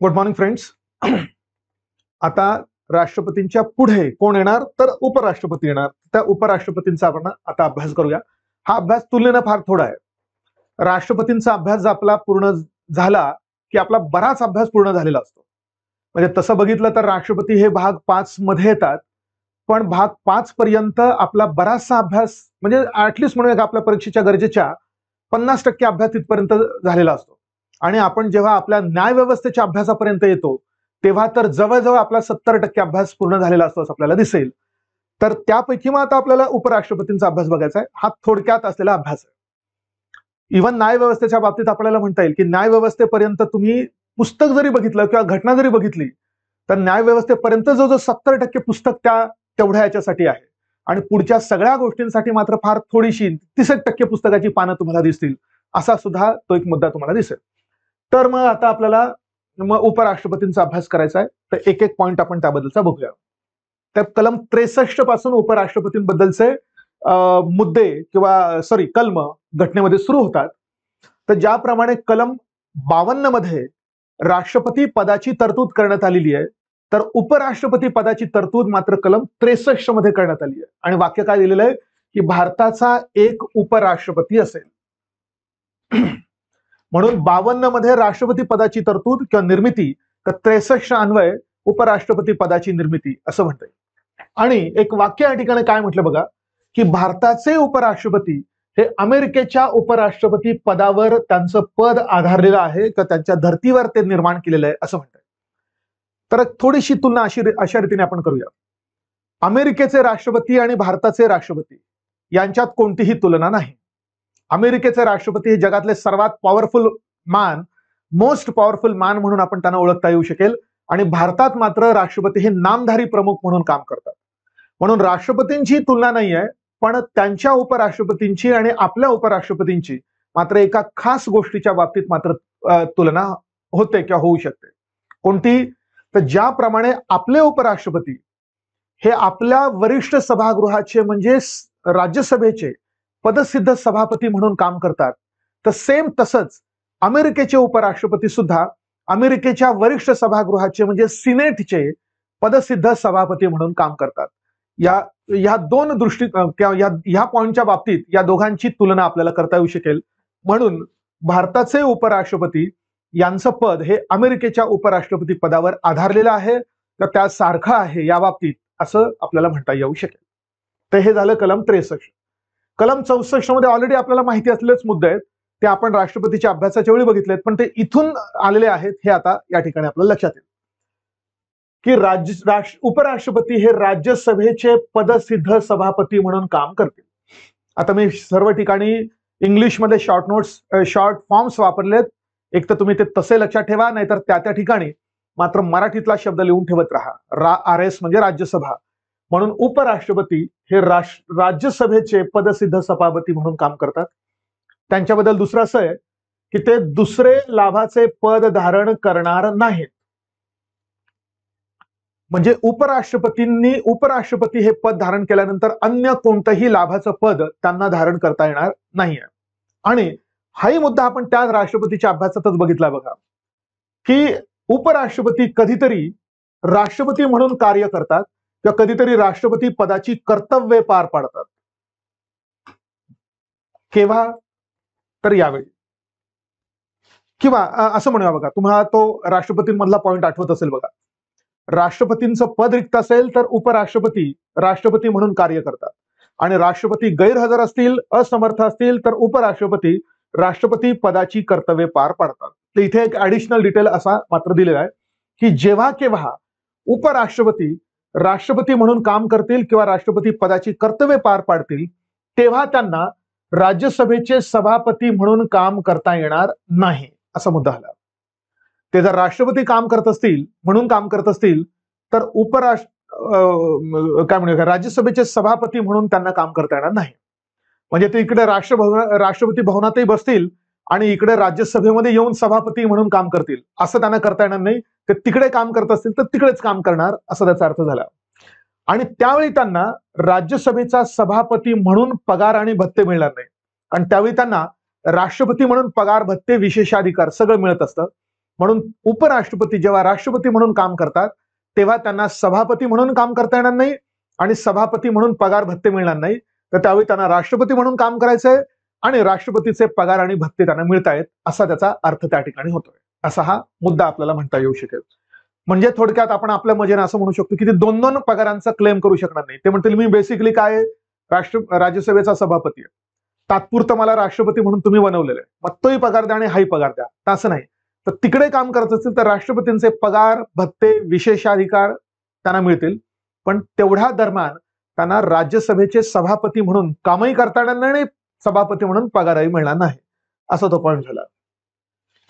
Good morning friends. आता राष्ट्रपतींच्या पुढे कोण येणार तर उपराष्ट्रपती येणार. त्या उपराष्ट्रपतींचा आपण आता अभ्यास करूया. हा अभ्यास तुलनेनं फार थोडा आहे. राष्ट्रपतींचा अभ्यास जर आपला पूर्ण झाला की आपला बराच अभ्यास पूर्ण झालेला असतो. म्हणजे तसं बघितलं तर राष्ट्रपती हे भाग 5 मध्ये येतात, पण भाग 5 पर्यंत आपला बराचसा अभ्यास म्हणजे ऍटलिस्ट म्हणूया की आपल्या परीक्षेच्या गरजेच्या 50% अभ्यास तिथपर्यंत झालेला असतो. आणि आपण जेव्हा आपल्या न्याय व्यवस्थेच्या अभ्यासापर्यंत येतो तेव्हा तर जवळजवळ आपला 70% अभ्यास पूर्ण झालेला असतो असं आपल्याला दिसेल. तर त्यापैकी मग आता आपल्याला उपराष्ट्रपतींचा अभ्यास बघायचा आहे. हा थोडक्यात असलेला अभ्यास आहे. इव्हन न्याय व्यवस्थेच्या बाबतीत आपल्याला म्हणता येईल की न्याय व्यवस्थेपर्यंत तुम्ही पुस्तक जरी बघितलं किंवा घटना जरी बघितली तर न्याय व्यवस्थेपर्यंत जो 70% पुस्तक तेवढ्या याच्यासाठी आहे. आणि पुढच्या सगळ्या गोष्टींसाठी मात्र फार थोडीशी 30% पुस्तकाची पानं तुम्हाला दिसतील. असा सुद्धा तो एक मुद्दा तुम्हाला दिसेल. तर मग आता आपल्याला उपराष्ट्रपतींचा अभ्यास करायचा आहे. तर एक एक पॉइंट आपण त्याबद्दलचा बघूया. तर कलम 63 पासून उपराष्ट्रपतींबद्दलचे मुद्दे किंवा कलम घटनेमध्ये सुरू होतात. तर ज्याप्रमाणे कलम 52 मध्ये राष्ट्रपती पदाची तरतूद करण्यात आलेली आहे, तर उपराष्ट्रपती पदाची तरतूद मात्र कलम 63 मध्ये करण्यात आली आहे. आणि वाक्य काय दिलेलं आहे की भारताचा एक उपराष्ट्रपती असेल. म्हणून 52 मध्ये राष्ट्रपती पदाची तरतूद किंवा निर्मिती, तर 63 अन्वय उपराष्ट्रपती पदाची निर्मिती असं म्हणतंय. आणि एक वाक्य या ठिकाणी काय म्हटलं बघा की भारताचे उपराष्ट्रपती हे अमेरिकेच्या उपराष्ट्रपती पदावर त्यांचं पद आधारलेलं आहे किंवा त्यांच्या धर्तीवर ते निर्माण केलेलं आहे असं म्हणतंय. तर थोडीशी तुलना अशा रीतीने आपण करूया. अमेरिकेचे राष्ट्रपती आणि भारताचे राष्ट्रपती यांच्यात कोणतीही तुलना नाही. अमेरिकेचे राष्ट्रपती हे जगातले सर्वात पॉवरफुल मोस्ट पॉवरफुल मॅन म्हणून आपण त्यांना ओळखता येऊ शकेल. आणि भारतात मात्र राष्ट्रपती हे नामधारी प्रमुख म्हणून काम करतात. म्हणून राष्ट्रपतींची तुलना नाही आहे, पण त्यांच्या उपराष्ट्रपतींची आणि आपल्या उपराष्ट्रपतींची मात्र एका खास गोष्टीच्या बाबतीत मात्र तुलना होते किंवा होऊ शकते. कोणती? तर ज्याप्रमाणे आपले उपराष्ट्रपती हे आपल्या वरिष्ठ सभागृहाचे म्हणजे राज्यसभेचे पदसिद्ध सभापती म्हणून काम करतात, तर सेम तसंच अमेरिकेचे उपराष्ट्रपती सुद्धा अमेरिकेच्या वरिष्ठ सभागृहाचे म्हणजे सिनेटचे पदसिद्ध सभापती म्हणून काम करतात. या दोन दृष्टी या पॉइंटच्या बाबतीत या दोघांची तुलना आपल्याला करता येऊ शकेल. म्हणून भारताचे उपराष्ट्रपती यांचं पद हे अमेरिकेच्या उपराष्ट्रपती पदावर आधारलेलं आहे, तर त्यासारखं आहे या बाबतीत असं आपल्याला म्हणता येऊ शकेल. तर हे झालं कलम 63. कलम 64 मध्ये ऑलरेडी आपल्याला माहिती असलेलेच मुद्दे आहेत, ते आपण राष्ट्रपतीच्या अभ्यासाच्या वेळी बघितलेत, पण ते इथून आलेले आहेत हे आता या ठिकाणी आपल्याला लक्षात येईल की उपराष्ट्रपती हे राज्यसभेचे पदसिद्ध सभापती म्हणून काम करतील. आता मी सर्व ठिकाणी इंग्लिशमध्ये शॉर्ट फॉर्म्स वापरलेत. एक तर तुम्ही ते तसे लक्षात ठेवा, नाहीतर त्या ठिकाणी मात्र मराठीतला शब्द लिहून ठेवत राहा. RS म्हणजे राज्यसभा. म्हणून उपराष्ट्रपती हे राज्यसभेचे पदसिद्ध सभापती म्हणून काम करतात. त्यांच्याबद्दल दुसरं असं आहे की ते दुसरे लाभाचे पद धारण करणार नाहीत. म्हणजे उपराष्ट्रपती हे पद धारण केल्यानंतर अन्य कोणतंही लाभाचं पद त्यांना धारण करता येणार नाहीये. आणि हाही मुद्दा आपण त्या राष्ट्रपतीच्या अभ्यासातच बघितला बघा की उपराष्ट्रपती कधीतरी राष्ट्रपती म्हणून कार्य करतात किंवा कधीतरी राष्ट्रपती पदाची कर्तव्ये पार पाडतात. केव्हा? तर यावेळी. किंवा असं म्हणूया बघा, तुम्हाला तो राष्ट्रपतींमधला पॉइंट आठवत असेल बघा. राष्ट्रपतींचं पद रिक्त असेल तर उपराष्ट्रपती राष्ट्रपती म्हणून कार्य करतात. आणि राष्ट्रपती गैरहजर असतील, असमर्थ असतील, तर उपराष्ट्रपती राष्ट्रपती पदाची कर्तव्ये पार पाडतात. तर इथे एक ऍडिशनल डिटेल असा मात्र दिलेला आहे की जेव्हा केव्हा उपराष्ट्रपती राष्ट्रपती म्हणून काम करतील किंवा राष्ट्रपती पदाची कर्तव्ये पार पाडतील, तेव्हा त्यांना राज्यसभेचे सभापती म्हणून काम करता येणार नाही असा मुद्दा आला. ते जर राष्ट्रपती काम करत असतील तर राज्यसभेचे सभापती म्हणून त्यांना काम करता येणार नाही. म्हणजे ते इकडे राष्ट्रपती भवनातही बसतील आणि इकडे राज्यसभेमध्ये येऊन सभापती म्हणून काम करतील असं त्यांना करता येणार नाही. ते तिकडे काम करत असतील तर तिकडेच काम करणार असा त्याचा अर्थ झाला. आणि त्यावेळी त्यांना राज्यसभेचा सभापती म्हणून पगार आणि भत्ते मिळणार नाही. आणि त्यावेळी त्यांना राष्ट्रपती म्हणून पगार भत्ते विशेषाधिकार सगळं मिळत असतं. म्हणून उपराष्ट्रपती जेव्हा राष्ट्रपती म्हणून काम करतात तेव्हा त्यांना सभापती म्हणून काम करता येणार नाही आणि सभापती म्हणून पगार भत्ते मिळणार नाही, तर त्यावेळी त्यांना राष्ट्रपती म्हणून काम करायचंय आणि राष्ट्रपतीचे पगार आणि भत्ते त्यांना मिळतायत असा त्याचा अर्थ त्या ठिकाणी होतोय. असा हा मुद्दा आपल्याला म्हणता येऊ शकेल. म्हणजे थोडक्यात आपण आपल्या मजेने असं म्हणू शकतो की ते दोन दोन पगारांचा क्लेम करू शकणार नाही. ते म्हणतील मी बेसिकली काय राज्यसभेचा सभापती आहे, तात्पुरतं मला राष्ट्रपती म्हणून तुम्ही बनवलेलं आहे, मग तोही पगार द्या आणि हाही पगार द्या, तर असं नाही. तर तिकडे काम करत असतील तर राष्ट्रपतींचे पगार भत्ते विशेषाधिकार त्यांना मिळतील, पण तेवढ्या दरम्यान त्यांना राज्यसभेचे सभापती म्हणून कामही करता येणार नाही आणि सभापती म्हणून पगारही मिळणार नाही, असा तो पॉईंट झाला.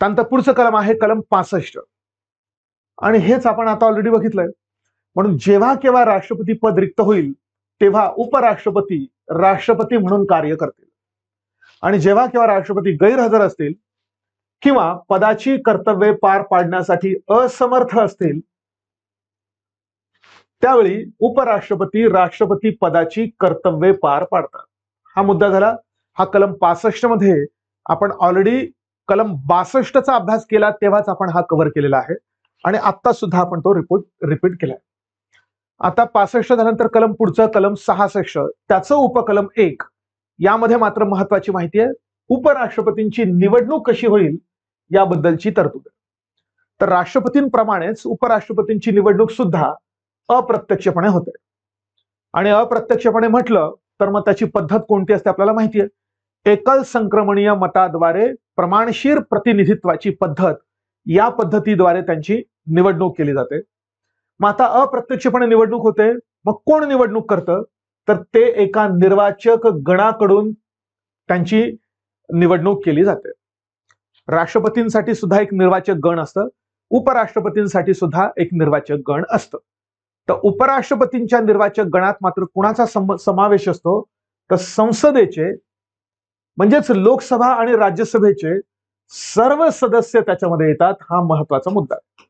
त्यानंतर पुढचं कलम आहे कलम 65 आणि हेच आपण आता ऑलरेडी बघितलंय. म्हणून जेव्हा केव्हा राष्ट्रपती पद रिक्त होईल तेव्हा उपराष्ट्रपती राष्ट्रपती म्हणून कार्य करतील आणि जेव्हा केव्हा राष्ट्रपती गैरहजर असतील किंवा पदाची कर्तव्ये पार पाडण्यासाठी असमर्थ असतील त्यावेळी उपराष्ट्रपती राष्ट्रपती पदाची कर्तव्ये पार पाडतात. हा मुद्दा झाला. हा कलम 65 मध्ये आपण ऑलरेडी कलम 62चा अभ्यास केला तेव्हाच आपण हा कव्हर केलेला आहे आणि आता सुद्धा आपण तो रिपीट केलाय. आता 65 झाल्यानंतर कलम पुढचं कलम 66 त्याचं उपकलम 1 यामध्ये मात्र महत्वाची माहिती आहे. उपराष्ट्रपतींची निवडणूक कशी होईल याबद्दलची तरतूद आहे. तर राष्ट्रपतींप्रमाणेच उपराष्ट्रपतींची निवडणूक सुद्धा अप्रत्यक्षपणे होते आणि अप्रत्यक्षपणे म्हटलं तर मग त्याची पद्धत कोणती असते आपल्याला माहिती आहे. एकल संक्रमणीय मताद्वारे प्रमाणशीर प्रतिनिधित्वाची पद्धत, या पद्धतीद्वारे त्यांची निवडणूक केली जाते. मग आता अप्रत्यक्षपणे निवडणूक होते, मग कोण निवडणूक करतं तर ते एका निर्वाचक गणाकडून त्यांची निवडणूक केली जाते. राष्ट्रपतींसाठी सुद्धा एक निर्वाचक गण असतं, उपराष्ट्रपतींसाठी सुद्धा एक निर्वाचक गण असतं. तर उपराष्ट्रपतींच्या निर्वाचक गणात मात्र कुणाचा समावेश असतो तर संसदेचे म्हणजेच लोकसभा आणि राज्यसभेचे सर्व सदस्य त्याच्यामध्ये येतात. हा महत्वाचा मुद्दा आहे.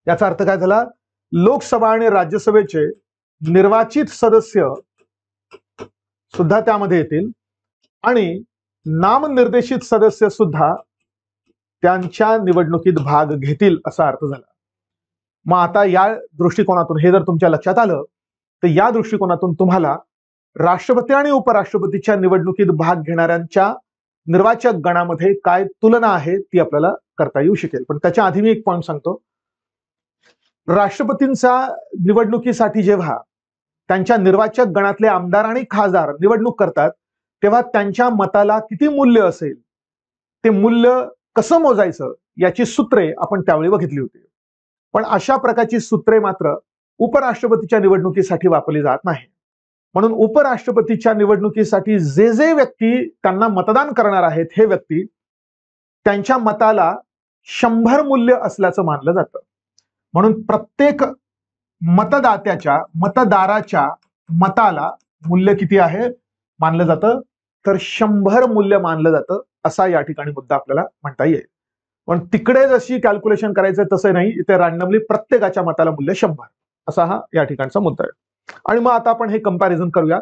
याचा अर्थ काय झाला, लोकसभा आणि राज्यसभेचे निर्वाचित सदस्य सुद्धा त्यामध्ये येतील आणि नामनिर्देशित सदस्य सुद्धा त्यांच्या निवडणुकीत भाग घेतील असा अर्थ झाला. मग आता या दृष्टिकोनातून हे जर तुमच्या लक्षात आलं तर या दृष्टिकोनातून तुम्हाला राष्ट्रपती आणि उपराष्ट्रपतीच्या निवडणुकीत भाग घेणाऱ्यांच्या निर्वाचक गणामध्ये काय तुलना आहे ती आपल्याला करता येऊ शकेल. पण त्याच्या आधी मी एक पॉईंट सांगतो. राष्ट्रपतींच्या निवडणुकीसाठी जेव्हा त्यांच्या निर्वाचक गणातले आमदार आणि खासदार निवडणूक करतात तेव्हा त्यांच्या मताला किती मूल्य असेल, ते मूल्य कसं मोजायचं याची सूत्रे आपण त्यावेळी बघितली होती. पण अशा प्रकारची सूत्रे मात्र उपराष्ट्रपतीच्या निवडणुकीसाठी वापरली जात नाही. म्हणून उपराष्ट्रपतीच्या निवडणुकीसाठी जे जे व्यक्ती त्यांना मतदान करणार आहेत हे व्यक्ती त्यांच्या मताला 100 मूल्य असल्याचं मानलं जातं. म्हणून प्रत्येक मतदाराच्या मताला मूल्य किती आहे मानलं जातं तर 100 मूल्य मानलं जातं असा या ठिकाणी मुद्दा आपल्याला म्हणता येईल. पण तिकडे जशी कॅल्क्युलेशन करायचं तसं नाही, इथे रॅन्डमली प्रत्येकाच्या मताला मूल्य 100 असा हा या ठिकाणचा मुद्दा आहे. आणि मग आता आपण हे कंपॅरिझन करूया.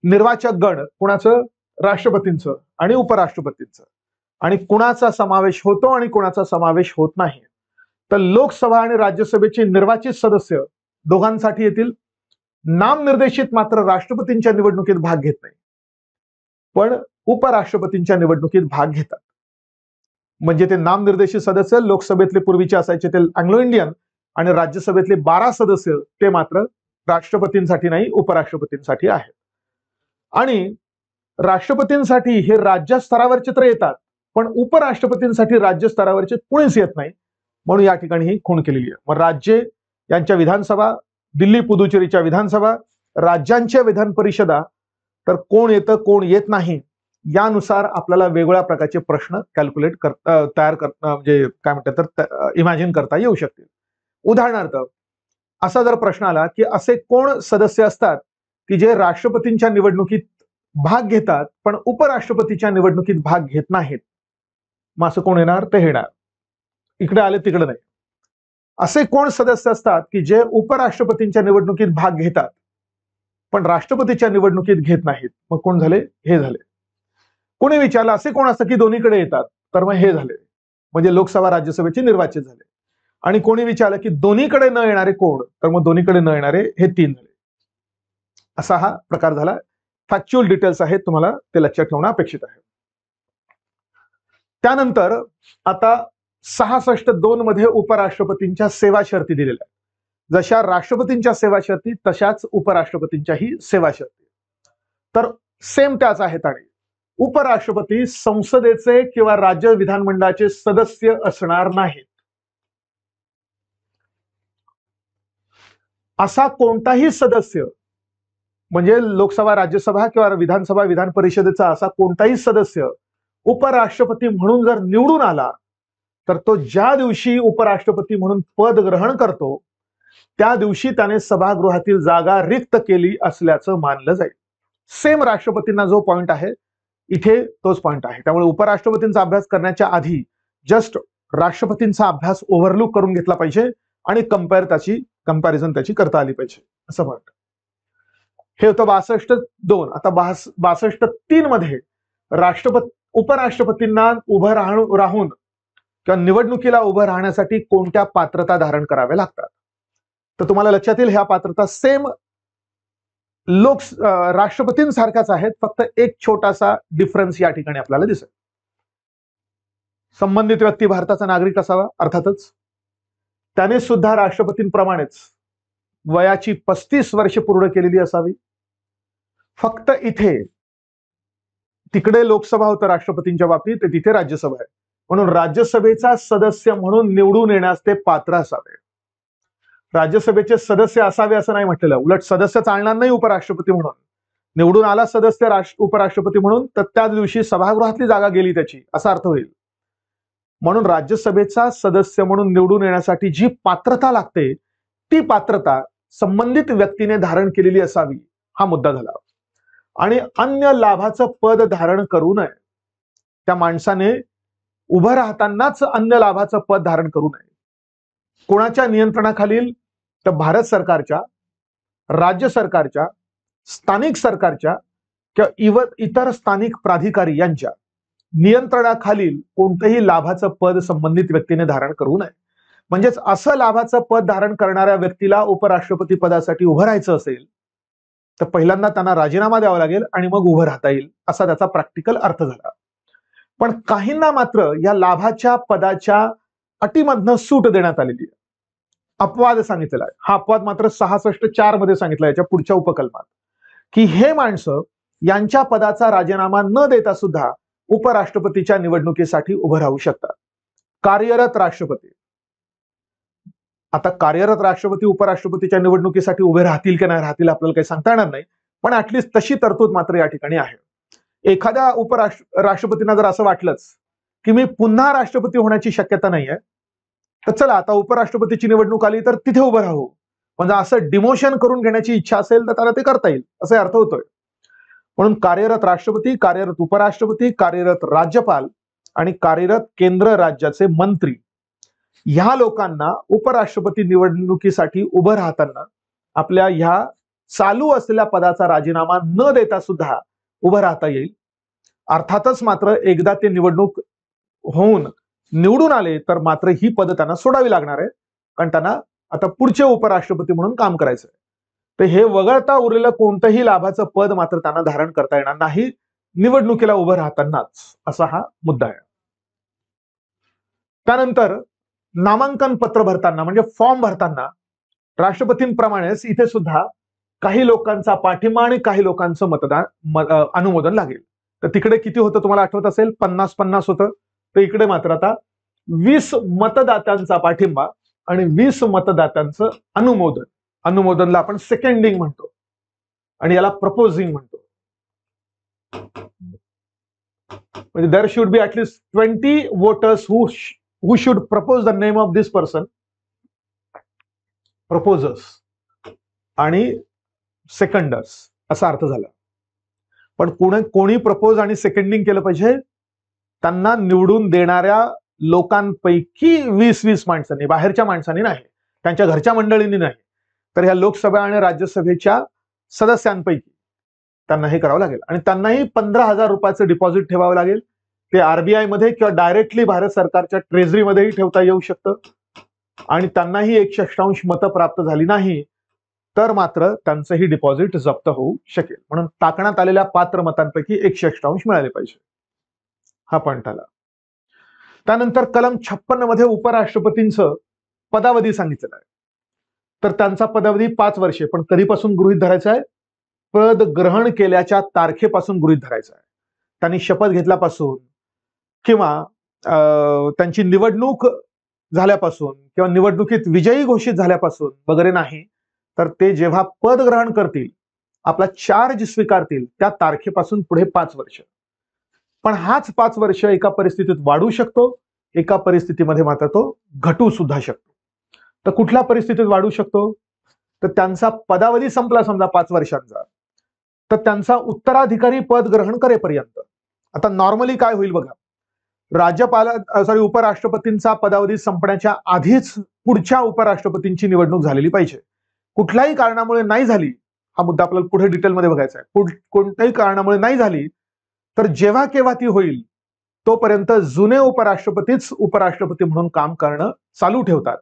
निर्वाचक गण कुणाचं, राष्ट्रपतींचं आणि उपराष्ट्रपतींचं, आणि कुणाचा समावेश होतो आणि कुणाचा समावेश होत नाही. तर लोकसभा आणि राज्यसभेचे निर्वाचित सदस्य दोघांसाठी येतील. नामनिर्देशित मात्र राष्ट्रपतींच्या निवडणुकीत भाग घेत नाही पण उपराष्ट्रपतींच्या निवडणुकीत भाग घेतात. म्हणजे ते नामनिर्देशित सदस्य लोकसभेतले पूर्वीचे असायचे ते अँग्लो इंडियन आणि राज्यसभेतले 12 सदस्य ते मात्र राष्ट्रपतींसाठी नाही उपराष्ट्रपतींसाठी आहेत. आणि राष्ट्रपतींसाठी हे राज्य स्तरावरचे तर येतात पण उपराष्ट्रपतींसाठी राज्य स्तरावरचे कुणीच येत नाही, म्हणून या ठिकाणी ही खूण केलेली आहे. मग राज्ये यांच्या विधानसभा, दिल्ली पुदुचेरीच्या विधानसभा, राज्यांच्या विधान परिषदा, तर कोण येतं कोण येत नाही यानुसार आपल्याला वेगवेगळ्या प्रकारचे प्रश्न म्हणजे काय म्हणतात तर इमॅजिन करता येऊ शकतील. उदाहरणार्थ असा जर प्रश्न आला की असे कोण सदस्य असतात की जे राष्ट्रपतींच्या निवडणुकीत भाग घेतात पण उपराष्ट्रपतीच्या निवडणुकीत भाग घेत नाहीत, मग असं कोण येणार ते येणार. इकडे आले तिकडे नाही. असे कोण सदस्य असतात की जे उपराष्ट्रपतींच्या निवडणुकीत भाग घेतात पण राष्ट्रपतीच्या निवडणुकीत घेत नाहीत, मग कोण झाले, हे झाले. कोणी विचारलं असे कोण असतं की दोन्हीकडे येतात, तर मग हे झाले. म्हणजे लोकसभा राज्यसभेचे निर्वाचित झाले. आणि कोणी विचारलं की दोन्हीकडे न येणारे कोण, तर मग दोन्हीकडे न येणारे हे 3 झाले. असा हा प्रकार झाला. फॅक्च्युअल डिटेल्स आहेत, तुम्हाला ते लक्षात ठेवणं अपेक्षित आहे. त्यानंतर आता 66(2) मध्ये उपराष्ट्रपतींच्या सेवा शर्ती दिलेल्या आहेत. जशा राष्ट्रपतींच्या सेवा शर्ती तशाच उपराष्ट्रपतींच्याही सेवा शर्ती. तर सेम त्याच आहेत. आणि उपराष्ट्रपती संसदेचे किंवा राज्य विधानमंडळाचे सदस्य असणार नाहीत. असा कोणताही सदस्य, म्हणजे लोकसभा, राज्यसभा किंवा विधानसभा, विधान परिषदेचा असा कोणताही सदस्य उपराष्ट्रपती म्हणून जर निवडून आला, तर तो ज्या दिवशी उपराष्ट्रपती म्हणून पद ग्रहण करतो त्या दिवशी त्याने सभागृहातील जागा रिक्त केली असल्याचं मानलं जाईल. सेम राष्ट्रपतींना जो पॉइंट आहे इथे तोच पॉइंट आहे. त्यामुळे उपराष्ट्रपतींचा अभ्यास करण्याच्या आधी जस्ट राष्ट्रपतींचा अभ्यास ओव्हरलूक करून घेतला पाहिजे आणि कंपॅरिझन त्याची करता आली पाहिजे असं म्हणतं. हे होतं 62(2). आता 62(3) मध्ये उपराष्ट्रपतींना उभं राहून किंवा निवडणुकीला उभं राहण्यासाठी कोणत्या पात्रता धारण कराव्या लागतात. तर तुम्हाला लक्षात येईल ह्या पात्रता सेम राष्ट्रपतींसारख्याच आहेत, फक्त एक छोटासा डिफरन्स या ठिकाणी आपल्याला दिसेल. संबंधित व्यक्ती भारताचा नागरिक असावा, अर्थातच त्याने सुद्धा राष्ट्रपतींप्रमाणेच वयाची 35 वर्षे पूर्ण केलेली असावी. फक्त इथे तिकडे लोकसभा होतं राष्ट्रपतींच्या बाबतीत, तिथे राज्यसभा आहे, म्हणून राज्यसभेचा सदस्य म्हणून निवडून येण्यास ते पात्र असावे. राज्यसभेचे सदस्य असावे असं नाही म्हटलेलं, उलट सदस्य चालणार नाही उपराष्ट्रपती म्हणून. निवडून आला सदस्य उपराष्ट्रपती म्हणून तर त्याच दिवशी सभागृहातली जागा गेली त्याची, असा अर्थ होईल. म्हणून राज्यसभेचा सदस्य म्हणून निवडून येण्यासाठी जी पात्रता लागते ती पात्रता संबंधित व्यक्तीने धारण केलेली असावी, हा मुद्दा झाला. आणि अन्य लाभाचं पद धारण करू नये. त्या माणसाने उभं राहतानाच अन्य लाभाचं पद धारण करू नये. कोणाच्या नियंत्रणाखालील? तर भारत सरकारच्या, राज्य सरकारच्या, स्थानिक सरकारच्या किंवा इतर स्थानिक प्राधिकारी यांच्या नियंत्रणाखालील कोणतंही लाभाचं पद संबंधित व्यक्तीने धारण करू नये. म्हणजेच असं लाभाचं पद धारण करणाऱ्या व्यक्तीला उपराष्ट्रपती पदासाठी उभं राहायचं असेल तर पहिल्यांदा त्यांना राजीनामा द्यावा लागेल आणि मग उभं राहता येईल, असा त्याचा प्रॅक्टिकल अर्थ झाला. पण काहींना मात्र या लाभाच्या पदाच्या अटीमधनं सूट देण्यात आलेली आहे. अपवाद सांगितलेला आहे. हा अपवाद मात्र 66(4) मध्ये सांगितला याच्या पुढच्या उपकल्पात, की हे माणसं यांच्या पदाचा राजीनामा न देता सुद्धा उपराष्ट्रपतीच्या निवडणुकीसाठी उभं राहू शकतात. कार्यरत राष्ट्रपती, आता कार्यरत राष्ट्रपती उपराष्ट्रपतीच्या निवडणुकीसाठी उभे राहतील की नाही राहतील आपल्याला काही सांगता येणार नाही, पण ऍटलिस्ट तशी तरतूद मात्र या ठिकाणी आहे. एखाद्या राष्ट्रपतींना जर असं वाटलंच की मी पुन्हा राष्ट्रपती होण्याची शक्यता नाहीये, तर चला आता उपराष्ट्रपतीची निवडणूक आली तर तिथे उभं राहू, म्हणजे असं डिमोशन करून घेण्याची इच्छा असेल तर त्याला ते करता येईल, असा अर्थ होतोय. म्हणून कार्यरत राष्ट्रपती, कार्यरत उपराष्ट्रपती, कार्यरत राज्यपाल आणि कार्यरत केंद्र राज्याचे मंत्री ह्या लोकांना उपराष्ट्रपती निवडणुकीसाठी उभं राहताना आपल्या ह्या चालू असलेल्या पदाचा राजीनामा न देता सुद्धा उभं राहता येईल. अर्थातच मात्र एकदा ते निवडणूक होऊन निवडून आले तर मात्र ही पद त्यांना सोडावी लागणार आहे, कारण त्यांना आता पुढचे उपराष्ट्रपती म्हणून काम करायचं आहे. तर हे वगळता उरलेलं कोणतंही लाभाचं पद मात्र त्यांना धारण करता येणार नाही निवडणुकीला उभं राहतानाच, असा हा मुद्दा आहे. त्यानंतर नामांकन पत्र भरताना म्हणजे फॉर्म भरताना राष्ट्रपतींप्रमाणेच इथे सुद्धा काही लोकांचा पाठिंबा आणि काही लोकांचं अनुमोदन लागेल. तर तिकडे किती होतं तुम्हाला आठवत असेल, 50-50 होतं. तर इकडे मात्र आता 20 मतदात्यांचा पाठिंबा आणि 20 मतदात्यांचं अनुमोदन. अनुमोदनला आपण सेकंडिंग म्हणतो आणि याला प्रपोजिंग म्हणतो. म्हणजे there should be at least 20 voters who should propose the name of this person, proposers आणि सेकंडर्स असा अर्थ झाला. पण कोणी प्रपोज आणि सेकंडिंग केलं पाहिजे? त्यांना निवडून देणाऱ्या लोकांपैकी 20-20 माणसांनी, बाहेरच्या माणसांनी नाही, त्यांच्या घरच्या मंडळींनी नाही, तर ह्या लोकसभा आणि राज्यसभेच्या सदस्यांपैकी त्यांना हे करावं लागेल. आणि त्यांनाही 15,000 रुपयाचं डिपॉझिट ठेवावं लागेल ते आरबीआय मध्ये किंवा डायरेक्टली भारत सरकारच्या ट्रेझरीमध्येही ठेवता येऊ शकतं आणि त्यांनाही 1/6 मतं प्राप्त झाली नाही तर मात्र त्यांचंही डिपॉझिट जप्त होऊ शकेल. म्हणून टाकण्यात आलेल्या पात्र मतांपैकी 1/6 मिळाले पाहिजे. हा पॉइंट आला. त्यानंतर कलम 56 मध्ये उपराष्ट्रपतींचं पदावधी सांगितलेलं आहे. तर त्यांचा पदावधी 5 वर्षे, पण कधीपासून गृहीत धरायचा आहे? पद ग्रहण केल्याच्या तारखेपासून गृहीत धरायचा आहे. त्यांनी शपथ घेतल्यापासून किंवा त्यांची निवडणूक झाल्यापासून किंवा निवडणुकीत विजयी घोषित झाल्यापासून वगैरे नाही, तर ते जेव्हा पद ग्रहण करतील, आपला चार्ज स्वीकारतील, त्या तारखेपासून पुढे 5 वर्ष. पण हाच 5 वर्ष एका परिस्थितीत वाढू शकतो, एका परिस्थितीमध्ये मात्र तो घटू सुद्धा शकतो. तर कुठल्या परिस्थितीत वाढू शकतो? तर त्यांचा पदावधी संपला समजा 5 वर्षांचा, तर त्यांचा उत्तराधिकारी पद ग्रहण करेपर्यंत. आता नॉर्मली काय होईल बघा, उपराष्ट्रपतींचा पदावधी संपण्याच्या आधीच पुढच्या उपराष्ट्रपतींची निवडणूक झालेली पाहिजे. कुठल्याही कारणामुळे नाही झाली, हा मुद्दा आपल्याला पुढे डिटेलमध्ये बघायचा आहे, कोणत्याही कारणामुळे नाही झाली तर जेव्हा केव्हा ती होईल तोपर्यंत जुने उपराष्ट्रपतीच उपराष्ट्रपती म्हणून काम करणं चालू ठेवतात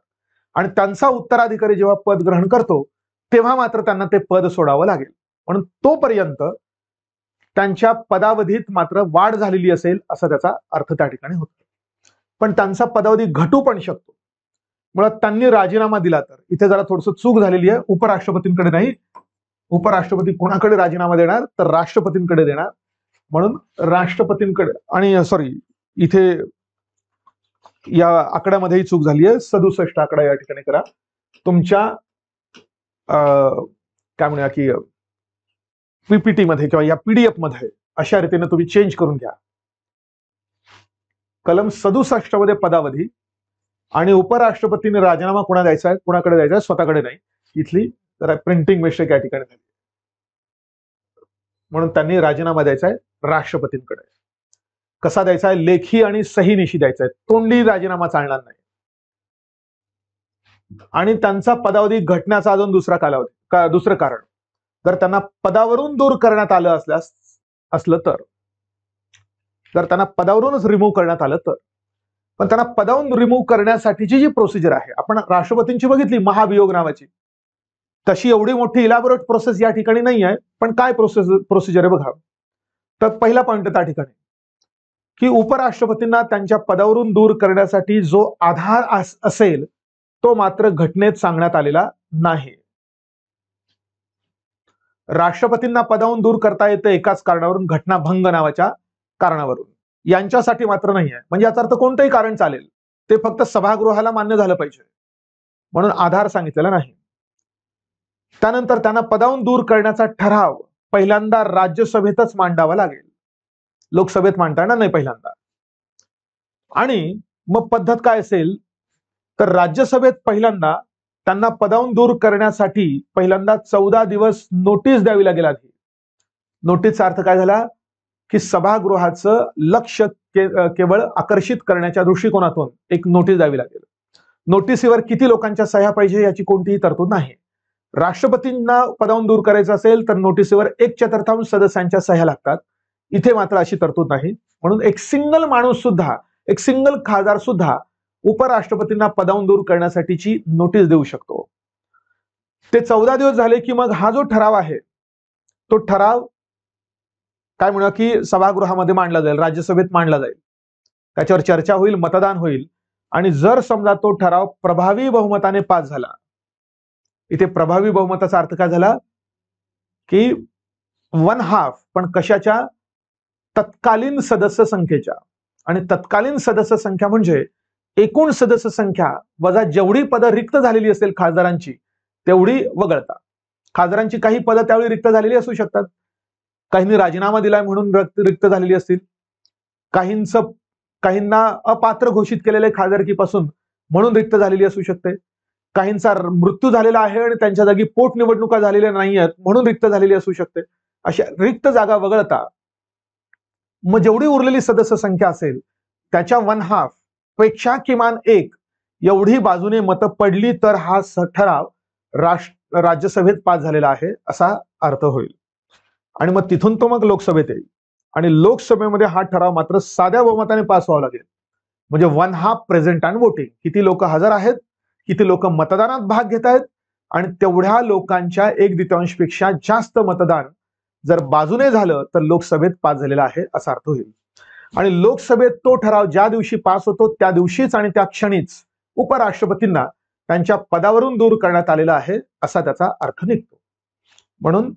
आणि त्यांचा उत्तराधिकारी जेव्हा पद ग्रहण करतो तेव्हा मात्र त्यांना ते पद सोडावं लागेल. म्हणून तोपर्यंत त्यांच्या पदावधीत मात्र वाढ झालेली असेल असा त्याचा अर्थ त्या ठिकाणी होतो. पण त्यांचा पदावधी घटू पण शकतो. मुळात त्यांनी राजीनामा दिला तर इथे जरा थोडस चूक झालेली आहे. उपराष्ट्रपतींकडे नाही, उपराष्ट्रपती कोणाकडे राजीनामा देणार तर राष्ट्रपतींकडे देणार. म्हणून राष्ट्रपतींकडे, आणि सॉरी इथे या आकड्यामध्येही चूक झाली आहे. 67 आकडा या ठिकाणी करा. तुमच्या काय म्हणूया की पीपीटी मध्ये किंवा या पीडीएफ मध्ये अशा रीतीने तुम्ही चेंज करून घ्या. कलम 67 मध्ये पदावधी आणि उपराष्ट्रपतींनी राजीनामा कोणा द्यायचा आहे, कोणाकडे द्यायचा आहे, स्वतःकडे नाही. इथली जरा प्रिंटिंग मिस्टेक या ठिकाणी झाली, म्हणून त्यांनी राजीनामा द्यायचा आहे राष्ट्रपतींकडे. कसा द्यायचा आहे? लेखी आणि सहीनिशी द्यायचा आहे. तोंडी राजीनामा चालणार नाही. आणि त्यांचा पदावधी घटण्याचा अजून दुसरा कालावधी, दुसरं कारण, जर त्यांना पदावरून दूर करण्यात आलं असलं तर, जर त्यांना पदावरूनच रिमूव्ह करण्यात आलं तर. पण त्यांना पदावरून रिमूव्ह करण्यासाठीची जी प्रोसिजर आहे, आपण राष्ट्रपतींची बघितली महाभियोग नावाची, तशी एवढी मोठी इलॅबोरेट प्रोसेस या ठिकाणी नाही आहे. पण काय प्रोसिजर आहे बघा. तर पहिला पॉइंट त्या ठिकाणी की उपराष्ट्रपतींना त्यांच्या पदावरून दूर करण्यासाठी जो आधार असेल तो मात्र घटनेत सांगण्यात आलेला नाही. राष्ट्रपतींना पदावरून दूर करता येतं एकाच कारणावरून, घटनाभंग नावाच्या कारणावरून. यांच्यासाठी मात्र नाही आहे. म्हणजे याचा अर्थ कोणतंही कारण चालेल, ते फक्त सभागृहाला मान्य झालं पाहिजे, म्हणून आधार सांगितलेला नाही. त्यानंतर त्यांना पदावरून दूर करण्याचा ठराव पहिल्यांदा राज्यसभेतच मांडावा लागेल, लोकसभेत मांडता येणार नाही पहिल्यांदा. आणि मग पद्धत काय असेल तर राज्यसभेत पहिल्यांदा त्यांना पदावरून दूर करण्यासाठी पहिल्यांदा 14 दिवस नोटीस द्यावी लागेल आधी. नोटीसचा अर्थ काय झाला की सभागृहाचं लक्ष केवळ आकर्षित करण्याच्या दृष्टिकोनातून एक नोटीस द्यावी लागेल. नोटीसीवर किती लोकांच्या सह्या पाहिजे याची कोणतीही तरतूद नाही. राष्ट्रपतींना पदावरून दूर करायचं असेल तर नोटीसीवर 1/4 सदस्यांच्या सह्या लागतात. इथे मात्र अशी तरतूद नाही. म्हणून एक सिंगल माणूस सुद्धा, एक सिंगल खासदार सुद्धा उपराष्ट्रपतींना पदावरून दूर करण्यासाठीची नोटीस देऊ शकतो. ते 14 दिवस झाले की मग हा जो ठराव आहे तो ठराव काय म्हणूया की सभागृहामध्ये मांडला जाईल, राज्यसभेत मांडला जाईल, त्याच्यावर चर्चा होईल, मतदान होईल. आणि जर समजा तो ठराव प्रभावी बहुमताने पास झाला, इथे प्रभावी बहुमताचा अर्थ काय झाला की 1/2, पण कशाच्या? तत्कालीन सदस्य संख्येच्या. आणि तत्कालीन सदस्य संख्या म्हणजे एकूण सदस्य संख्या वजा जेवढी पदं रिक्त झालेली असेल खासदारांची तेवढी वगळता. खासदारांची काही पदं त्यावेळी रिक्त झालेली असू शकतात, काहींनी राजीनामा दिलाय म्हणून रिक्त झालेली असतील, काहींना अपात्र घोषित केलेले खासदारकीपासून म्हणून रिक्त झालेली असू शकते, काहींचा मृत्यू झालेला आहे आणि त्यांच्या जागी पोटनिवडणुका झालेल्या नाही आहेत म्हणून रिक्त झालेली असू शकते. अशा रिक्त जागा वगळता मग जेवढी उरलेली सदस्य संख्या असेल त्याच्या 1/2 पेक्षा किमान 1 एवढी बाजूने मतं पडली तर हा ठराव राज्यसभेत पास झालेला आहे असा अर्थ होईल. आणि मग तिथून तो मग लोकसभेत येईल. आणि लोकसभेमध्ये हा ठराव मात्र साध्या बहुमताने पास व्हावा लागेल. म्हणजे 1/2 प्रेझेंट अँड वोटिंग. किती लोक हजर आहेत, किती लोक मतदानात भाग घेत आहेत आणि तेवढ्या लोकांच्या 1/2 पेक्षा जास्त मतदान जर बाजूने झालं तर लोकसभेत पास झालेला आहे असा अर्थ होईल. आणि लोकसभेत तो ठराव ज्या दिवशी पास होतो त्या दिवशीच आणि त्या क्षणीच उपराष्ट्रपतींना त्यांच्या पदावरून दूर करण्यात आलेला आहे असा त्याचा अर्थ निघतो. म्हणून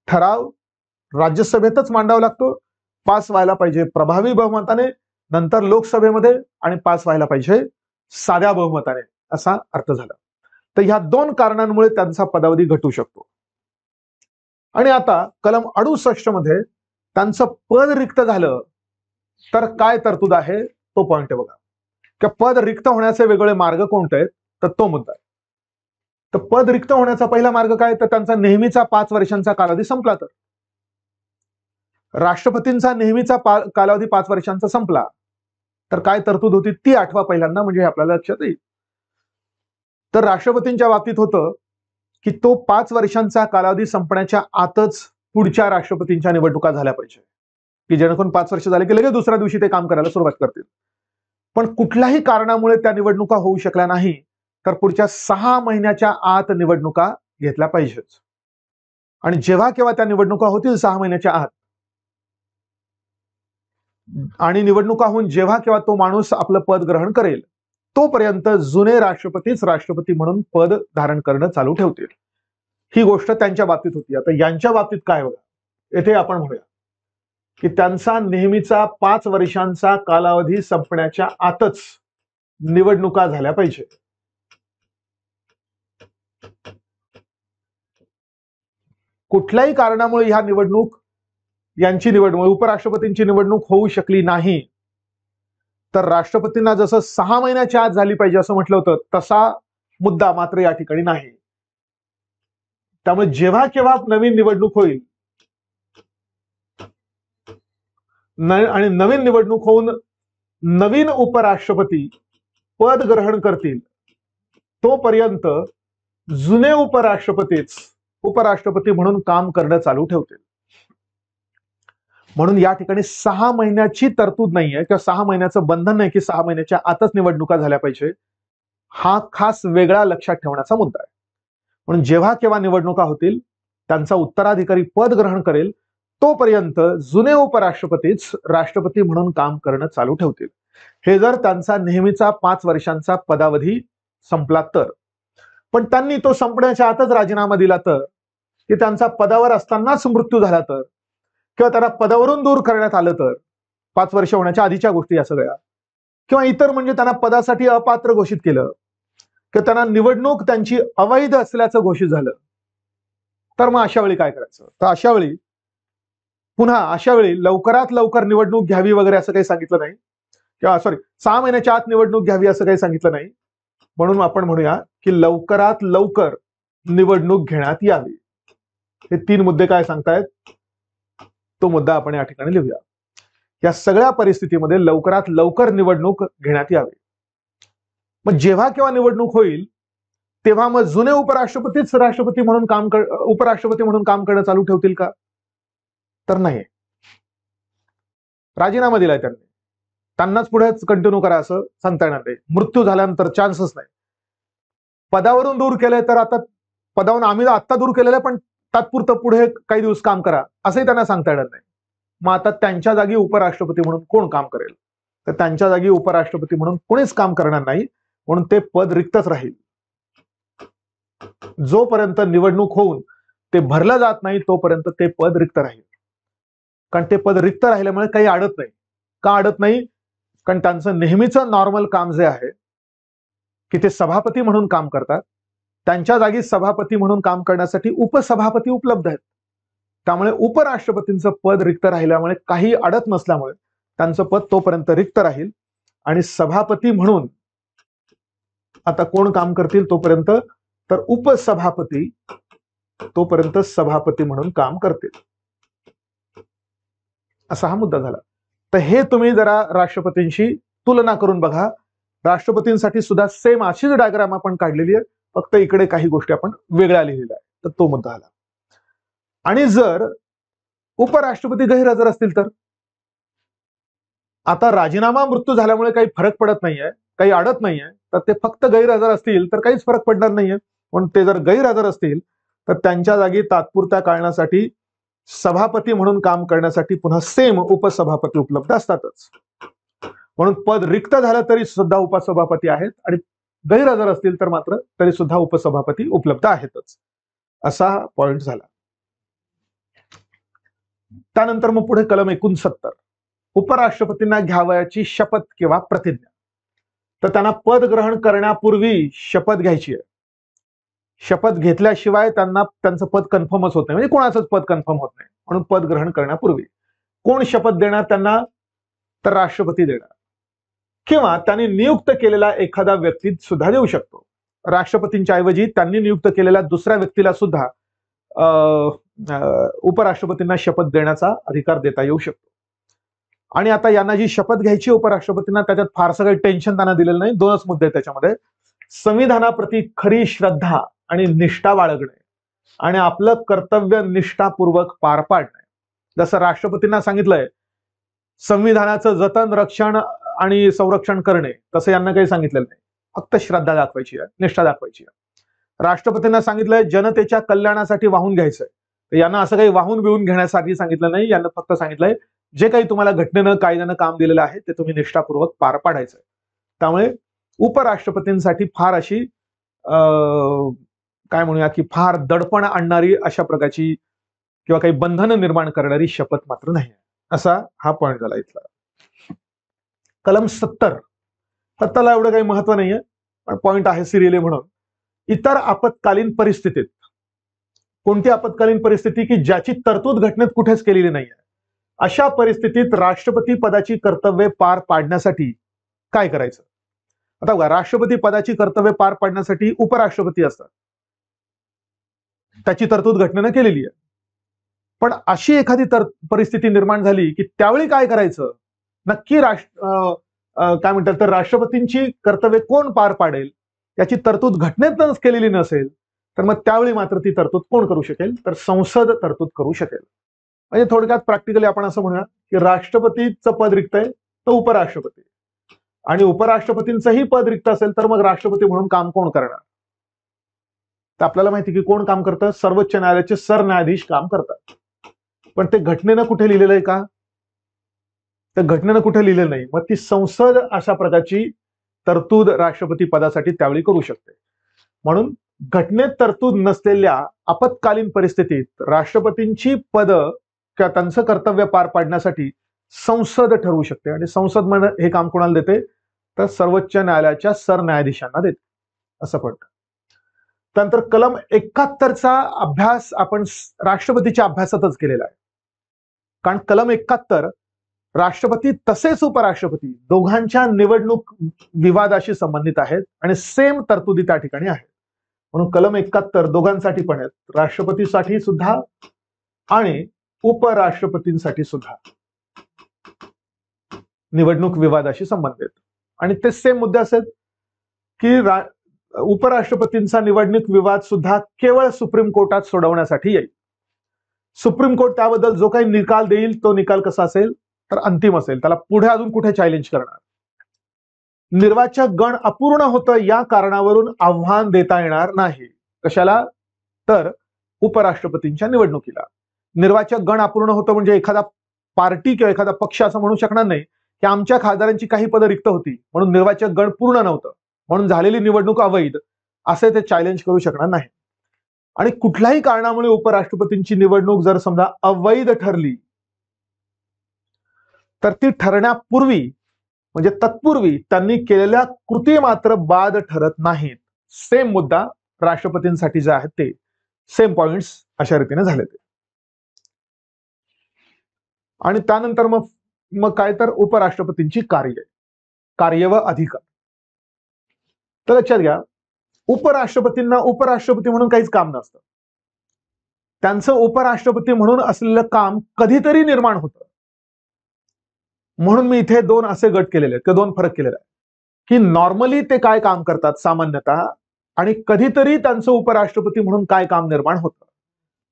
ठराव राज्यसभेतच मांडावा लागतो, पास व्हायला पाहिजे प्रभावी बहुमताने, नंतर लोकसभेमध्ये, आणि पास व्हायला पाहिजे साध्या बहुमताने, असा अर्थ झाला. तर ह्या 2 कारणांमुळे त्यांचा पदावधी घटू शकतो. आणि आता कलम 68 मध्ये त्यांचं पद रिक्त झालं तर काय तरतूद आहे तो पॉइंट आहे बघा. की पद रिक्त होण्याचे वेगळे मार्ग कोणते आहेत तर तो मुद्दा आहे. तर पद रिक्त होण्याचा पहिला मार्ग काय तर त्यांचा नेहमीचा 5 वर्षांचा कालावधी संपला तर. राष्ट्रपतींचा नेहमीचा कालावधी 5 वर्षांचा संपला तर काय तरतूद होती ती आठवा पहिल्यांदा, म्हणजे आपल्याला लक्षात येईल. तर राष्ट्रपतींच्या बाबतीत होतं की तो 5 वर्षांचा कालावधी संपण्याच्या आतच पुढच्या राष्ट्रपतींच्या निवडणुका झाल्या पाहिजे, की जेणेकरून 5 वर्ष झाले की लगेच दुसऱ्या दिवशी ते काम करायला सुरुवात करतील. पण कुठल्याही कारणामुळे त्या निवडणुका होऊ शकल्या नाही तर पुढच्या 6 महिन्याच्या आत निवडणुका घेतल्या पाहिजेत. आणि जेव्हा केव्हा त्या निवडणुका होतील 6 महिन्याच्या आत, आणि निवडणुका होऊन जेव्हा केव्हा तो माणूस आपलं पद ग्रहण करेल तोपर्यंत जुने राष्ट्रपतीच राष्ट्रपती म्हणून पद धारण करणं चालू ठेवतील. ही गोष्ट त्यांच्या बाबतीत होती. आता यांच्या बाबतीत काय बघा, येथे आपण म्हणूया की त्यांचा नेहमीचा 5 वर्षांचा कालावधी संपण्याच्या आतच निवडणुका झाल्या पाहिजे. कुठल्याही कारणामुळे यांची निवडणूक उपराष्ट्रपतींची निवडणूक होऊ शकली नाही तर राष्ट्रपतींना जसं 6 महिन्याच्या आत झाली पाहिजे असं म्हटलं होतं तसा मुद्दा मात्र या ठिकाणी नाही. त्यामुळे जेव्हा केव्हा नवीन निवडणूक होईल आणि नवीन निवडणूक होऊन नवीन उपराष्ट्रपती पद ग्रहण करतील तोपर्यंत जुने उपराष्ट्रपती म्हणून काम करणं चालू ठेवतील. म्हणून या ठिकाणी 6 महिन्याची तरतूद नाहीये किंवा 6 महिन्याचं बंधन नाही की 6 महिन्याच्या आतच निवडणुका झाल्या पाहिजे. हा खास वेगळा लक्षात ठेवण्याचा मुद्दा आहे. म्हणून जेव्हा केव्हा निवडणुका होतील त्यांचा उत्तराधिकारी पद ग्रहण करेल तोपर्यंत जुने उपराष्ट्रपतीच राष्ट्रपती म्हणून काम करणं चालू ठेवतील. हे जर त्यांचा नेहमीचा 5 वर्षांचा पदावधी संपला तर. पण त्यांनी तो संपण्याच्या आतच राजीनामा दिला तर, की त्यांचा पदावर असतानाच मृत्यू झाला तर, किंवा त्यांना पदावरून दूर करण्यात आलं तर, 5 वर्ष होण्याच्या आधीच्या गोष्टी या सगळ्या, किंवा इतर म्हणजे त्यांना पदासाठी अपात्र घोषित केलं किंवा त्यांना निवडणूक त्यांची अवैध असल्याचं घोषित झालं तर मग अशा वेळी काय करायचं. तर अशा वेळी लवकरात लवकर निवडणूक घ्यावी वगैरे असं काही सांगितलं नाही, किंवा 6 महिन्याच्या आत निवडणूक घ्यावी असं काही सांगितलं नाही. म्हणून आपण म्हणूया की लवकरात लवकर निवडणूक घेण्यात यावी. हे 3 मुद्दे काय सांगतायत तो मुद्दा आपण या ठिकाणी लिहूया. या सगळ्या परिस्थितीमध्ये लवकरात लवकर निवडणूक घेण्यात यावी. मग जेव्हा केव्हा निवडणूक होईल तेव्हा मग जुने उपराष्ट्रपतीच उपराष्ट्रपती म्हणून काम करणं चालू ठेवतील का तर नाही. राजीनामा दिलाय त्यांनाच पुढे कंटिन्यू करा असं सांगता येणार नाही. मृत्यू झाल्यानंतर चान्सच नाही. पदावरून दूर केलंय तर आता पदावरून आम्ही आत्ता दूर केलेलं पण तात्पुरतं पुढे काही दिवस काम करा असंही त्यांना सांगता येणार नाही. मग आता त्यांच्या जागी उपराष्ट्रपती म्हणून कोण काम करेल तर त्यांच्या जागी उपराष्ट्रपती म्हणून कोणीच काम करणार नाही. म्हणून ते पद रिक्तच राहील. जोपर्यंत निवडणूक होऊन ते भरलं जात नाही तोपर्यंत ते पद रिक्त राहील. कारण ते पद रिक्त राहिल्यामुळे काही अडत नाही. का अडत नाही कारण त्यांचं नेहमीचं नॉर्मल काम जे आहे की ते सभापती म्हणून काम करतात, त्यांच्या जागी सभापती म्हणून काम करण्यासाठी उपसभापती उपलब्ध आहेत. त्यामुळे उपराष्ट्रपतींचं पद रिक्त राहिल्यामुळे काही अडत नसल्यामुळे त्यांचं पद तोपर्यंत रिक्त राहील. आणि सभापती म्हणून आता कोण काम करतील तोपर्यंत तर उपसभापती तोपर्यंत सभापती म्हणून काम करतील. असा हा मुद्दा झाला. तर हे तुम्ही जरा राष्ट्रपतींशी तुलना करून बघा. राष्ट्रपतींसाठी सुद्धा सेम अशीच डायग्राम आपण काढलेली आहे, फक्त इकडे काही गोष्टी आपण वेगळ्या लिहिलेल्या आहेत. तर तो मुद्दा आला. आणि जर उपराष्ट्रपती गैरहजर असतील तर आता राजीनामा मृत्यू झाल्यामुळे काही फरक पडत नाहीये, काही अडत नाहीये, तर ते फक्त गैरहजर असतील तर काहीच फरक पडणार नाहीये. पण ते जर गैरहजर असतील तर त्यांच्या जागी तात्पुरत्या काळासाठी सभापती म्हणून काम करण्यासाठी पुन्हा सेम उपसभापती उपलब्ध असतातच. म्हणून पद रिक्त झालं तरी सुद्धा उपसभापती आहेत आणि गैरहजर असतील तर मात्र तरी सुद्धा उपसभापती उपलब्ध आहेतच. असा पॉइंट झाला. त्यानंतर मग पुढे कलम 69, उपराष्ट्रपतींना घ्यावयाची शपथ किंवा प्रतिज्ञा. तर त्यांना पद ग्रहण करण्यापूर्वी शपथ घ्यायची आहे. शपथ घेतल्याशिवाय त्यांना त्यांचं पद कन्फर्मच होत नाही, म्हणजे कोणाचंच पद कन्फर्म होत नाही. म्हणून पद ग्रहण करण्यापूर्वी कोण शपथ देणार त्यांना, तर राष्ट्रपती देणार किंवा त्यांनी नियुक्त केलेला एखादा व्यक्ती सुद्धा देऊ शकतो. राष्ट्रपतींच्या ऐवजी त्यांनी नियुक्त केलेल्या दुसऱ्या व्यक्तीला सुद्धा उपराष्ट्रपतींना शपथ देण्याचा अधिकार देता येऊ शकतो. आणि आता यांना जी शपथ घ्यायची उपराष्ट्रपतींना, त्याच्यात फारसं काही टेन्शन त्यांना दिलेलं नाही. दोनच मुद्दे त्याच्यामध्ये: संविधानाप्रती खरी श्रद्धा आणि निष्ठा बाळगणे आणि आपलं कर्तव्य निष्ठापूर्वक पार पाडणे. जसं राष्ट्रपतींना सांगितलंय संविधानाचं जतन, रक्षण आणि संरक्षण करणे, तसं यांना काही सांगितलेलं नाही. फक्त श्रद्धा दाखवायची आहे, निष्ठा दाखवायची आहे. राष्ट्रपतींना सांगितलंय जनतेच्या कल्याणासाठी वाहून घ्यायचंय, तर यांना असं काही वाहून बिहून घेण्यासाठी सांगितलं नाही. यांना फक्त सांगितलंय जे काही तुम्हाला घटनेनं कायद्यानं काम दिलेलं आहे ते तुम्ही निष्ठापूर्वक पार पाडायचंय. त्यामुळे उपराष्ट्रपतींसाठी फार अशी काय म्हणूया की फार दडपण आणणारी अशा प्रकारची किंवा काही बंधनं निर्माण करणारी शपथ मात्र नाही. असा हा पॉइंट झाला इथला. कलम 70, तर त्याला एवढं काही महत्व नाहीये, पण पॉइंट आहे सिरियली म्हणून. इतर आपत्कालीन परिस्थितीत, कोणती आपत्कालीन परिस्थिती की ज्याची तरतूद घटनेत कुठेच केलेली नाहीये, अशा परिस्थितीत राष्ट्रपती पदाची कर्तव्ये पार पाडण्यासाठी काय करायचं. आता बघा, राष्ट्रपती पदाची कर्तव्य पार पाडण्यासाठी उपराष्ट्रपती असतात, त्याची तरतूद घटनेनं केलेली आहे. पण अशी एखादी परिस्थिती निर्माण झाली की त्यावेळी काय करायचं, नक्की काय म्हणतात तर राष्ट्रपतींची कर्तव्य कोण पार पाडेल याची तरतूद घटनेतच केलेली नसेल, तर मग त्यावेळी मात्र ती तरतूद कोण करू शकेल, तर संसद तरतूद करू शकेल. म्हणजे थोडक्यात प्रॅक्टिकली आपण असं म्हणूया की राष्ट्रपतीचं पद रिक्त आहे तर उपराष्ट्रपती, आणि उपराष्ट्रपतींचंही पद रिक्त असेल तर मग राष्ट्रपती म्हणून काम कोण करणार. तर आपल्याला माहिती की कोण काम करतं, सर्वोच्च न्यायालयाचे सरन्यायाधीश काम करतात. पण ते घटनेनं कुठे लिहिलेलं आहे का, तर घटनेनं कुठे लिहिलेलं नाही. मग ती संसद अशा प्रकारची तरतूद राष्ट्रपती पदासाठी त्यावेळी करू शकते. म्हणून घटनेत तरतूद नसलेल्या आपत्कालीन परिस्थितीत राष्ट्रपतींची पदं किंवा त्यांचं कर्तव्य पार पाडण्यासाठी संसद ठरवू शकते, आणि संसद हे काम कोणाला देते, तर सर्वोच्च न्यायालयाच्या सरन्यायाधीशांना देते, असं पडतं. त्यानंतर कलम 71चा अभ्यास आपण राष्ट्रपतीच्या अभ्यासातच केलेला आहे. कारण कलम 71 राष्ट्रपती तसेच उपराष्ट्रपती दोघांच्या निवडणूक विवादाशी संबंधित आहेत आणि सेम तरतुदी त्या ठिकाणी आहेत. म्हणून कलम 71 दोघांसाठी पण आहेत, राष्ट्रपतीसाठी सुद्धा आणि उपराष्ट्रपतींसाठी सुद्धा निवडणूक विवादाशी संबंधित. आणि ते सेम मुद्दे असेल की उपराष्ट्रपतींचा निवडणूक विवाद सुद्धा केवळ सुप्रीम कोर्टात सोडवण्यासाठी येईल. सुप्रीम कोर्ट त्याबद्दल जो काही निकाल देईल तो निकाल कसा असेल, तर अंतिम असेल, त्याला पुढे अजून कुठे चॅलेंज करणार. निर्वाचक गण अपूर्ण होतं या कारणावरून आव्हान देता येणार नाही. कशाला, तर उपराष्ट्रपतींच्या निवडणुकीला. निर्वाचक गण अपूर्ण होतं म्हणजे एखादा पार्टी किंवा एखादा पक्ष असं म्हणू शकणार नाही की आमच्या खासदारांची काही पदं रिक्त होती म्हणून निर्वाचक गण पूर्ण नव्हतं, म्हणून झालेली निवडणूक अवैध, असे ते चॅलेंज करू शकणार नाही. आणि कुठल्याही कारणामुळे उपराष्ट्रपतींची निवडणूक जर समजा अवैध ठरली तर ती ठरण्यापूर्वी म्हणजे तत्पूर्वी त्यांनी केलेल्या कृती मात्र बाद ठरत नाहीत. सेम मुद्दा राष्ट्रपतींसाठी जे आहेत ते सेम पॉइंट्स अशा रीतीने झाले ते. आणि त्यानंतर मग काय, तर उपराष्ट्रपतींची कार्य व अधिकार. तर लक्षात घ्या, उपराष्ट्रपतींना उपराष्ट्रपती म्हणून काहीच काम नसतं. त्यांचं उपराष्ट्रपती म्हणून असलेलं काम कधीतरी निर्माण होतं. म्हणून मी इथे दोन असे गट केलेले आहेत किंवा दोन फरक केलेला आहे की नॉर्मली ते काय काम करतात सामान्यतः, आणि कधीतरी त्यांचं उपराष्ट्रपती म्हणून काय काम निर्माण होतं.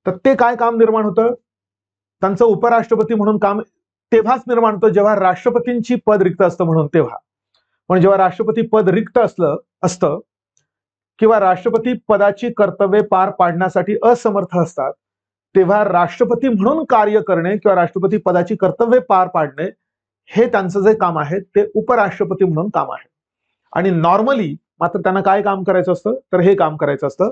तर ते काय काम निर्माण होतं, त्यांचं उपराष्ट्रपती म्हणून काम तेव्हाच निर्माण होतो जेव्हा राष्ट्रपतींची पद रिक्त असतं म्हणून तेव्हा. पण जेव्हा राष्ट्रपती पद रिक्त असतं किंवा राष्ट्रपती पदाची कर्तव्ये पार पाडण्यासाठी असमर्थ असतात, तेव्हा राष्ट्रपती म्हणून कार्य करणे किंवा राष्ट्रपती पदाची कर्तव्ये पार पाडणे हे त्यांचं जे काम आहे ते उपराष्ट्रपती म्हणून काम आहे. आणि नॉर्मली मात्र त्यांना काय काम करायचं असतं, तर हे काम करायचं असतं,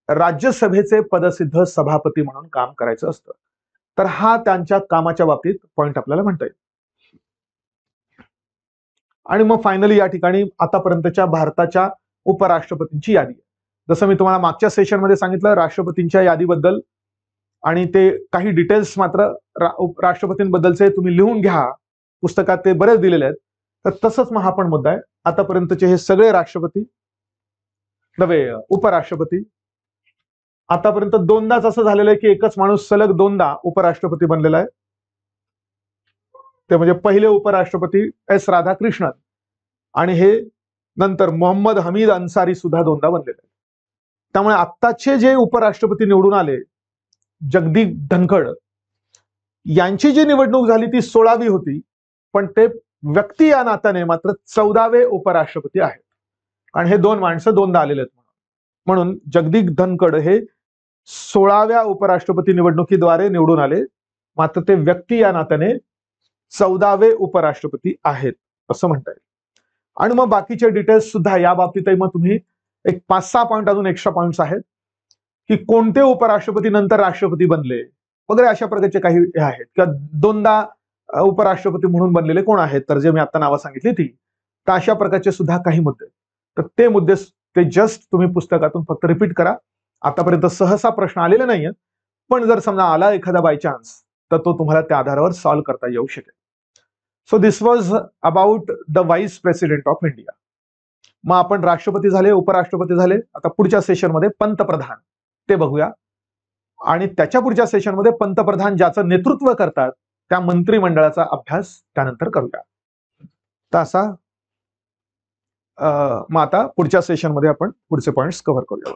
राज्यसभेचे पदसिद्ध सभापती म्हणून काम करायचं असतं. तर हा त्यांच्या कामाच्या बाबतीत पॉइंट आपल्याला म्हणता येईल. आणि मग फायनली या ठिकाणी आतापर्यंतच्या भारताच्या उपराष्ट्रपतींची यादी. जसं मी तुम्हाला मागच्या सेशनमध्ये सांगितलं राष्ट्रपतींच्या यादीबद्दल, आणि ते काही डिटेल्स मात्र राष्ट्रपतींबद्दलचे तुम्ही लिहून घ्या, पुस्तकात ते बरेच दिलेले आहेत. तर तसंच मग हा पण मुद्दा आहे. आतापर्यंतचे हे सगळे राष्ट्रपती नव्हे उपराष्ट्रपती, आतापर्यंत दोनदाच असं झालेलं आहे की एकच माणूस सलग दोनदा उपराष्ट्रपती बनलेला आहे. ते म्हणजे पहिले उपराष्ट्रपती एस राधाकृष्णन, आणि हे नंतर मोहम्मद हमीद अन्सारी सुद्धा दोनदा बनलेले आहेत. त्यामुळे आत्ताचे जे उपराष्ट्रपती निवडून आले, जगदीप धनखड यांची जी निवडणूक झाली ती 16वी होती, पण ते व्यक्ती या नात्याने मात्र 14वे उपराष्ट्रपती आहेत. आणि हे दोन माणसं दोनदा आलेले आहेत म्हणून जगदीप धनखड हे 16व्या उपराष्ट्रपती निवडणुकीद्वारे निवडून आले, मात्र ते व्यक्ती या नात्याने 14वे उपराष्ट्रपती आहेत असं म्हणता येईल. आणि मग बाकीचे डिटेल्स सुद्धा या बाबतीतही मग तुम्ही एक 5-6 पॉईंट अजून एक्स्ट्रा पॉईंट्स आहेत की कोणते उपराष्ट्रपती नंतर राष्ट्रपती बनले वगैरे, अशा प्रकारचे काही हे आहेत. किंवा दोनदा उपराष्ट्रपती म्हणून बनलेले कोण आहेत, तर जे मी आता नावं सांगितली ती, तर अशा प्रकारचे सुद्धा काही मुद्दे. तर ते मुद्दे ते जस्ट तुम्ही पुस्तकातून फक्त रिपीट करा. आतापर्यंत सहसा प्रश्न आलेले नाहीये, पण जर समजा आला एखादा बाय चान्स तर तो तुम्हाला त्या आधारावर सॉल्व्ह करता येऊ शकेल. So this was about the vice president of India. मग आपण राष्ट्रपती झाले, उपराष्ट्रपती झाले. आता पुढच्या सेशनमध्ये पंतप्रधान ते बघूया, आणि त्याच्या पुढच्या सेशनमध्ये पंतप्रधान ज्याचं नेतृत्व करतात त्या मंत्रिमंडळाचा अभ्यास त्यानंतर करूया. तर असा मग आता पुढच्या सेशनमध्ये आपण पुढचे पॉइंट्स कव्हर करूया.